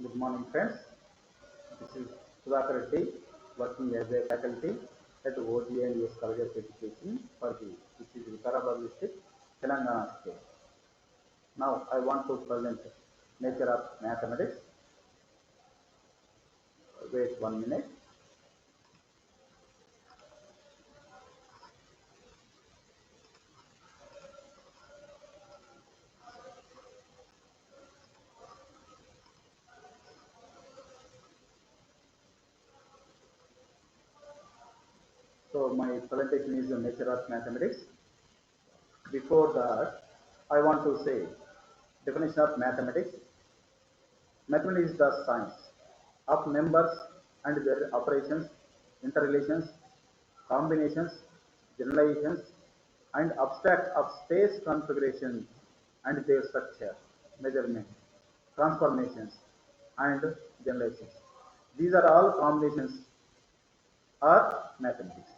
Good morning, friends. This is Sudhakar Reddy, working as a faculty at OTA and US College of Education for the which is Vikarabad district, Telangana state. Now I want to present nature of mathematics. Wait 1 minute. So my presentation is the nature of mathematics. Before that, I want to say definition of mathematics. Mathematics is the science of numbers and their operations, interrelations, combinations, generalizations, and abstract of space configuration and their structure, measurement, transformations, and generalizations. These are all combinations are mathematics.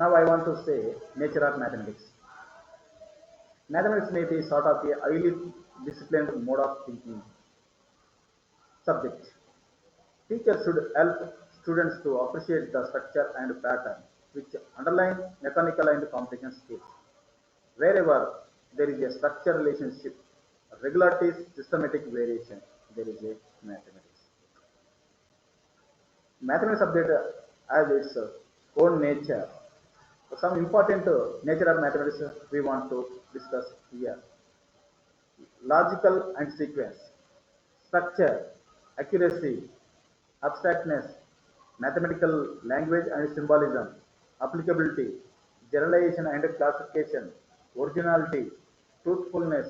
Now I want to say nature of mathematics. Mathematics may be sort of a highly disciplined mode of thinking subject. Teachers should help students to appreciate the structure and pattern which underline mechanical and computation skills. Wherever there is a structure relationship, regularity, systematic variation, there is a mathematics. Mathematics subject has its own nature. Some important nature of mathematics we want to discuss here. Logical and sequence, structure, accuracy, abstractness, mathematical language and symbolism, applicability, generalization and classification, originality, truthfulness,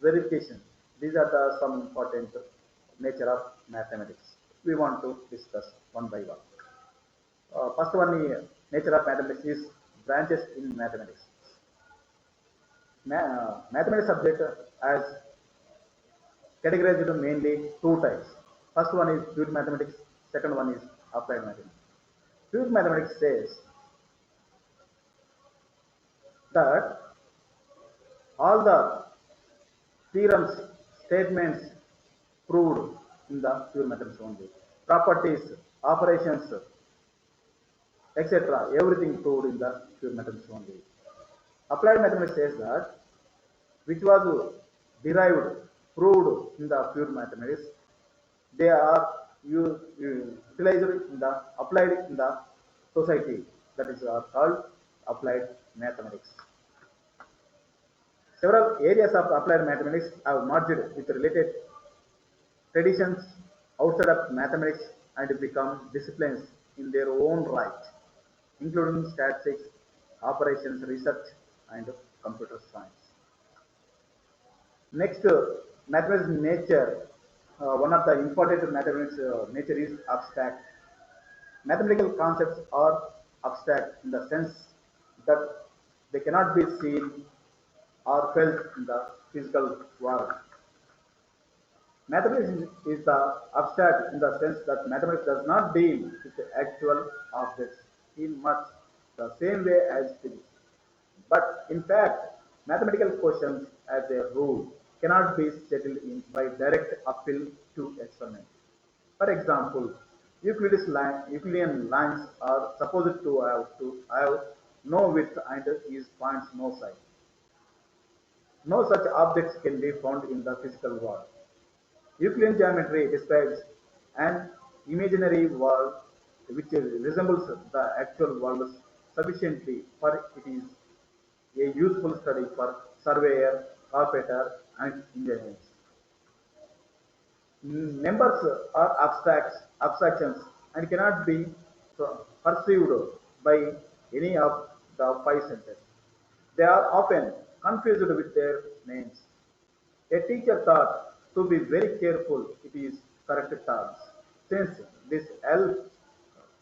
verification. These are the some important nature of mathematics. We want to discuss one by one. First one, nature of mathematics is branches in mathematics. Mathematics subject as categorized into mainly two types. First one is pure mathematics, second one is applied mathematics. Pure mathematics says that all the theorems, statements proved in the pure mathematics only. Properties, operations, etc. Everything proved in the pure mathematics only. Applied mathematics says that which was derived, proved in the pure mathematics, they are utilized in the applied in the society. That is called applied mathematics. Several areas of applied mathematics have merged with related traditions outside of mathematics and become disciplines in their own right, including statistics, operations research, and computer science. Next, mathematics nature. One of the important mathematics nature is abstract. Mathematical concepts are abstract in the sense that they cannot be seen or felt in the physical world. Mathematics is the abstract in the sense that mathematics does not deal with the actual objects in much the same way as physics. But in fact, mathematical questions as a rule cannot be settled in by direct appeal to experiment. For example, Euclidean lines are supposed to have no width and is points no side. No such objects can be found in the physical world. Euclidean geometry describes an imaginary world which resembles the actual world sufficiently for it is a useful study for surveyor, carpenter, and engineers. Numbers are abstractions and cannot be perceived by any of the five senses. They are often confused with their names. A teacher thought to be very careful it is correct terms, since this helps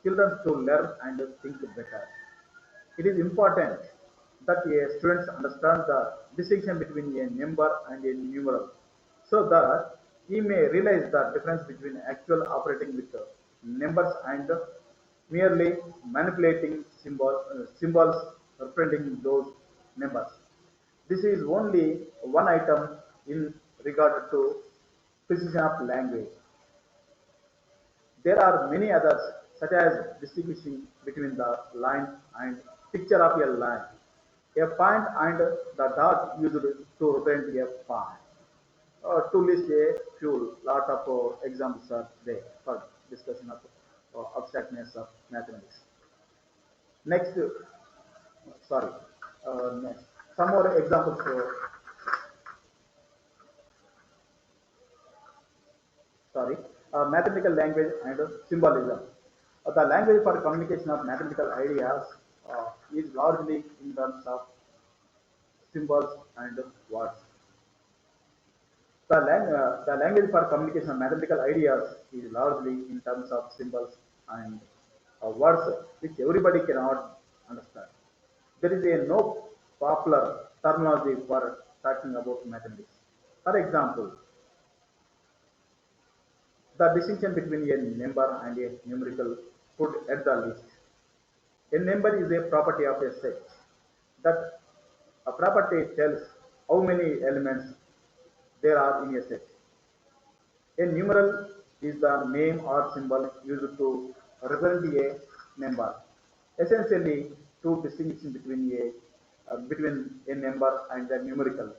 children to learn and think better. It is important that a student understand the distinction between a number and a numeral so that he may realize the difference between actual operating with numbers and merely manipulating symbols representing those numbers. This is only one item in regard to precision of language. There are many others, such as distinguishing between the line and picture of a line, a point and the dot used to represent a point. To list a few, lot of examples are there for discussion of abstractness of mathematics. Next, sorry, next. Some more examples. Sorry, mathematical language and symbolism. The language for communication of mathematical ideas is largely in terms of symbols and words. The language for communication of mathematical ideas is largely in terms of symbols and words which everybody cannot understand. There is a no popular terminology for talking about mathematics. For example, the distinction between a number and a numerical put at the list. A number is a property of a set. That a property tells how many elements there are in a set. A numeral is the name or symbol used to represent a number. Essentially, two distinction between a number and a numerical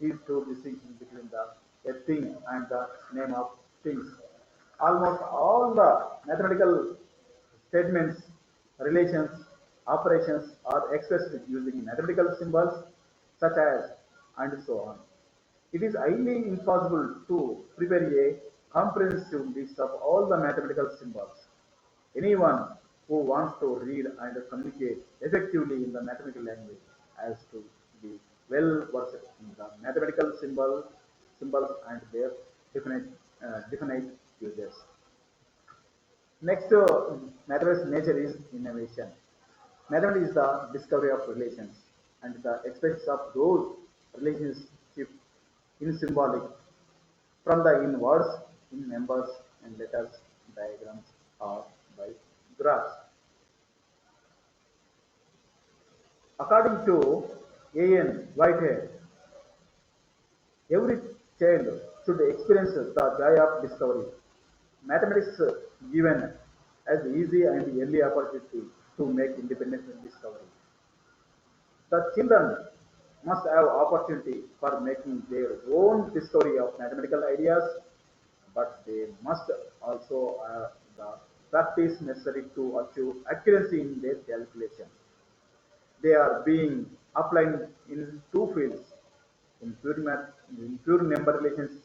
is two distinction between the a thing and the name of things. Almost all the mathematical statements, relations, operations are expressed using mathematical symbols such as and so on. It is highly impossible to prepare a comprehensive list of all the mathematical symbols. Anyone who wants to read and communicate effectively in the mathematical language has to be well versed in the mathematical symbols and their definite, definite uses. Next, mathematics nature is innovation. Mathematics is the discovery of relations and the expression of those relationships in symbolic from the in words, in numbers and letters, diagrams, or by graphs. According to A.N. Whitehead, every child should experience the joy of discovery. Mathematics given as easy and early opportunity to make independent discovery. The children must have opportunity for making their own discovery of mathematical ideas, but they must also have the practice necessary to achieve accuracy in their calculation. They are being applied in two fields, in pure number relations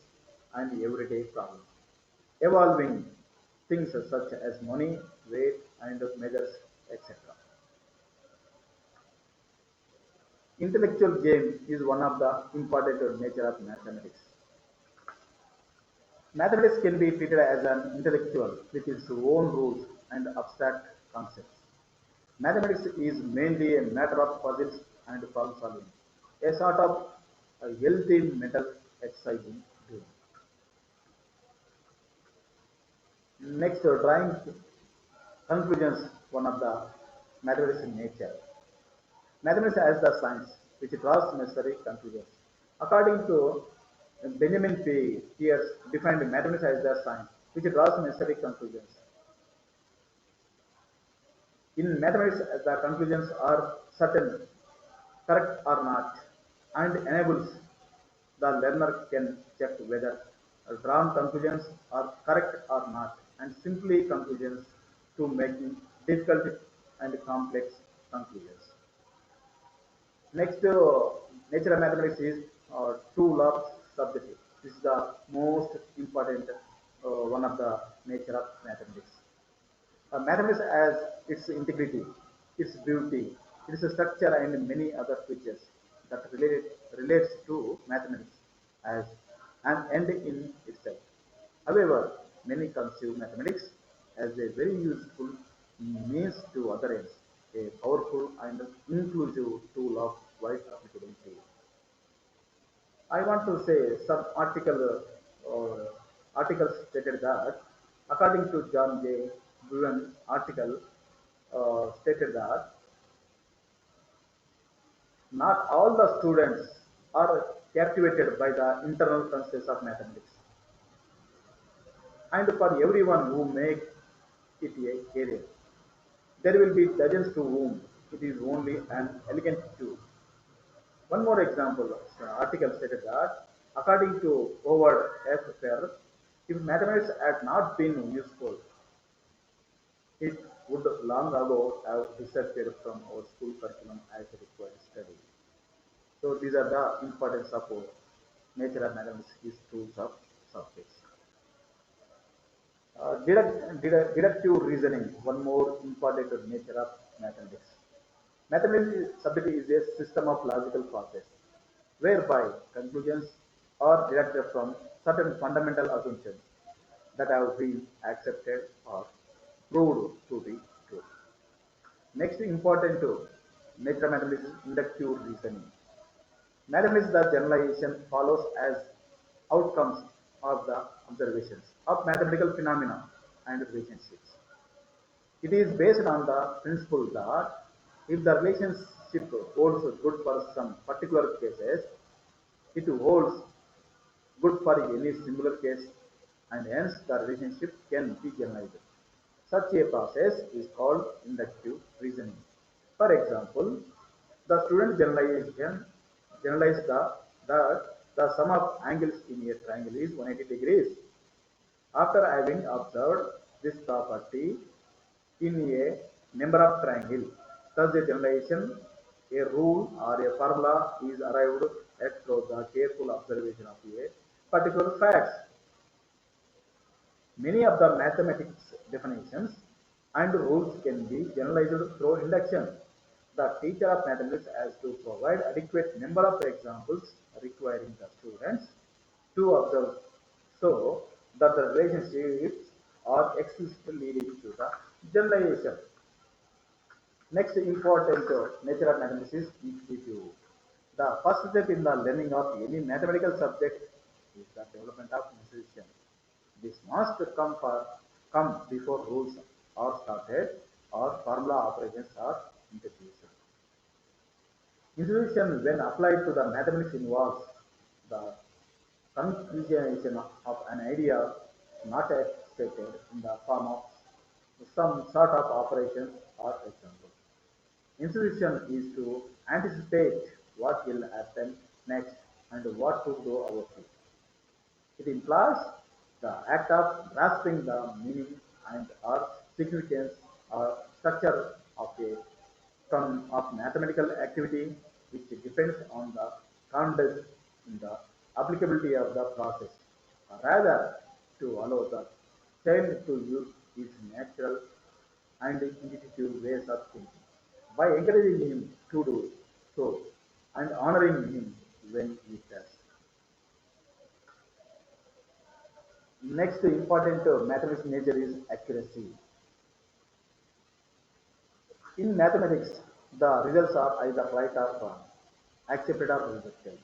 and everyday problems, evolving things such as money, weight, and measures, etc. Intellectual game is one of the important nature of mathematics. Mathematics can be treated as an intellectual with its own rules and abstract concepts. Mathematics is mainly a matter of puzzles and problem solving, a sort of a healthy mental exercise in doing. Next, drawing conclusions, one of the mathematics in nature. Mathematics as the science which draws necessary conclusions. According to Benjamin P. Pierce defined mathematics as the science which draws necessary conclusions. In mathematics, the conclusions are certain, correct or not, and enables the learner can check whether drawn conclusions are correct or not, and simply conclusions to making difficult and complex conclusions. Next, nature of mathematics is tool of subjective. This is the most important one of the nature of mathematics. Mathematics has its integrity, its beauty, its structure, and many other features that relates to mathematics as an end in itself. However, many conceive mathematics as a very useful means to other ends, a powerful and inclusive tool of wide applicability. I want to say some articles stated that according to John J. Bullen article stated that not all the students are captivated by the internal concepts of mathematics. and for everyone who makes it a career. There will be dozens to whom it is only an elegant tool. One more example, the article stated that according to Howard F. Ferris, if mathematics had not been useful, it would long ago have disappeared from our school curriculum as a required study. So these are the importance of nature of mathematics is tools of subjects. Deductive reasoning, one more important nature of mathematics. Mathematics subject is a system of logical process whereby conclusions are deducted from certain fundamental assumptions that have been accepted or proved to be true. Next important nature of mathematics is inductive reasoning. Mathematics the generalization follows as outcomes of the observations of mathematical phenomena and relationships. It is based on the principle that if the relationship holds good for some particular cases, it holds good for any similar case and hence the relationship can be generalized. Such a process is called inductive reasoning. For example, the student generalized that the sum of angles in a triangle is 180 degrees. After having observed this property in a number of triangle, thus a generalization, a rule or a formula is arrived at through the careful observation of a particular facts. Many of the mathematics definitions and rules can be generalized through induction. The teacher of mathematics has to provide adequate number of examples requiring the students to observe so that the relationships are explicitly leading to the generalization. Next important nature of mathematics is intuitive. The first step in the learning of any mathematical subject is the development of intuition. This must come before rules are started or formula operations are introduced. Intuition, when applied to the mathematics, involves the concretization of an idea not stated in the form of some sort of operation or example. Intuition is to anticipate what will happen next and what to do about it. It implies the act of grasping the meaning and or significance or structure of a from of mathematical activity which depends on the conduct in the applicability of the process, rather to allow the child to use his natural and intuitive ways of thinking. By encouraging him to do so and honoring him when he does. Next important mathematics nature is accuracy. In mathematics, the results are either right or wrong, accepted or rejected.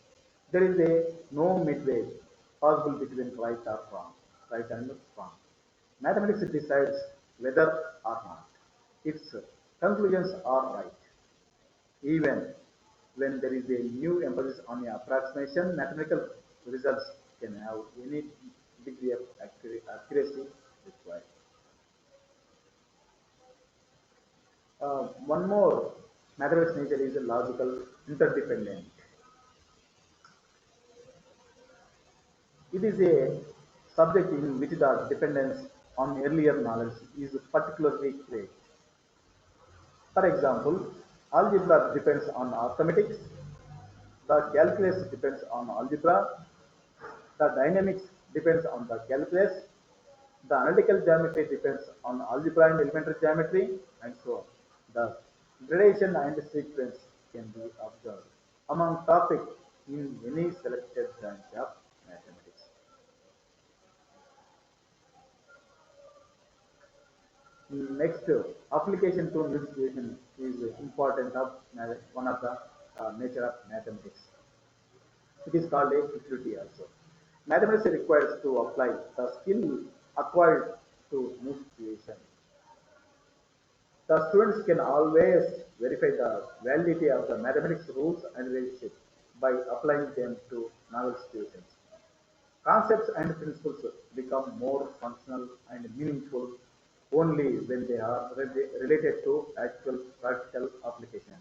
There is a no midway possible between right and wrong. Mathematics decides whether or not its conclusions are right. Even when there is a new emphasis on the approximation, mathematical results can have any degree of accuracy required. One more mathematics nature is a logical interdependent. It is a subject in which the dependence on earlier knowledge is particularly great. For example, algebra depends on arithmetic, the calculus depends on algebra, the dynamics depends on the calculus, the analytical geometry depends on algebra and elementary geometry, and so on. The gradation and sequence can be observed among topics in any selected branch of mathematics. Next, application to new situation is important of one of the nature of mathematics. It is called a utility also. Mathematics requires to apply the skill acquired to new situation. The students can always verify the validity of the mathematics rules and relationships by applying them to novel situations. Concepts and principles become more functional and meaningful only when they are related to actual practical application.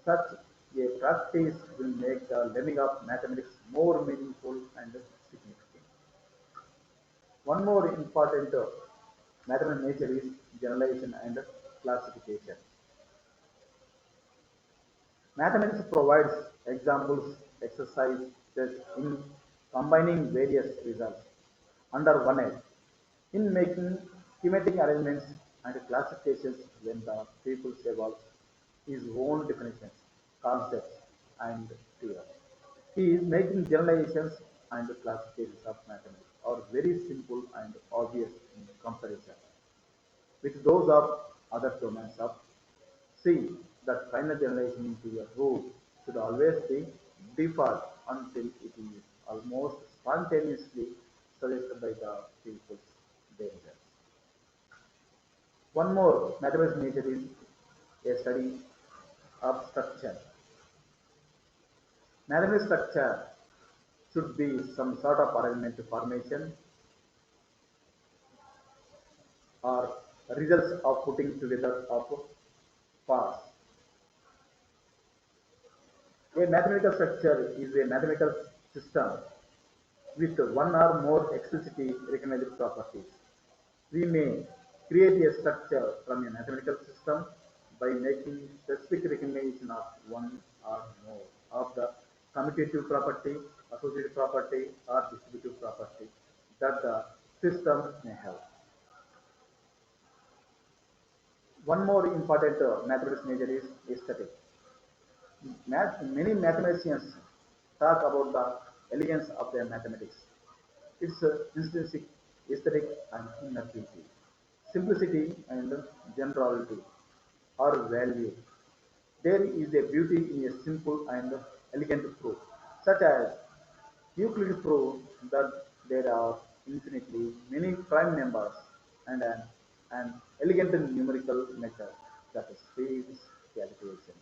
Such a practice will make the learning of mathematics more meaningful and significant. One more important mathematical nature is generalization and classification. Mathematics provides examples, exercises in combining various results under one head, in making schematic arrangements and classifications when the pupil evolves his own definitions, concepts, and theorems. He is making generalizations and classifications of mathematics are very simple and obvious in comparison with those of other domains of C. That final generalization into a rule should always be default until it is almost spontaneously suggested by the pupil's behavior. One more mathematics nature is a study of structure. Mathematical structure should be some sort of arrangement formation or results of putting together of parts. A mathematical structure is a mathematical system with one or more explicitly recognized properties. We may create a structure from a mathematical system by making specific recognition of one or more of the commutative property, associative property, or distributive property that the system may have. One more important mathematics major is aesthetic. Many mathematicians talk about the elegance of their mathematics, its intrinsic aesthetic and inner beauty, simplicity and generality are valued. There is a beauty in a simple and elegant proof, such as Euclid proved that there are infinitely many prime numbers and an elegant numerical method that speeds calculation.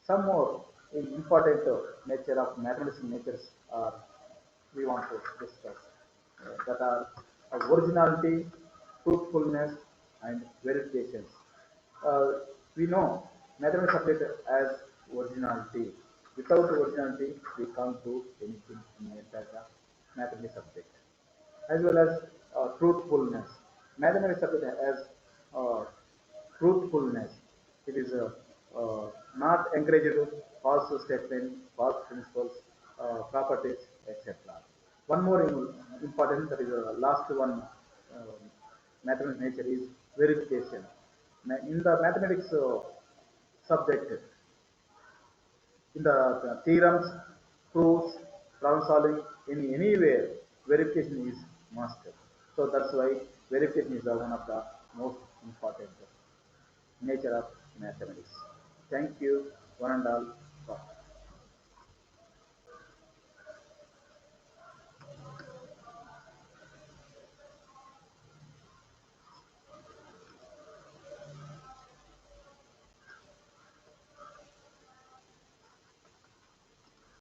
Some more important nature of mathematics natures are we want to discuss that are originality, truthfulness, and verifications. Uh, we know mathematics subject as originality. Without originality, we can't do anything in a mathematics subject. As well as truthfulness. Mathematics subject as uh, truthfulness. It is not encouraged false statement, false principles, properties, etc. One more important, that is the last one, mathematics nature is verification. In the mathematics subject, in the theorems, proofs, problem solving, in anywhere, verification is must. So that's why verification is one of the most important nature of mathematics. Thank you, one and all.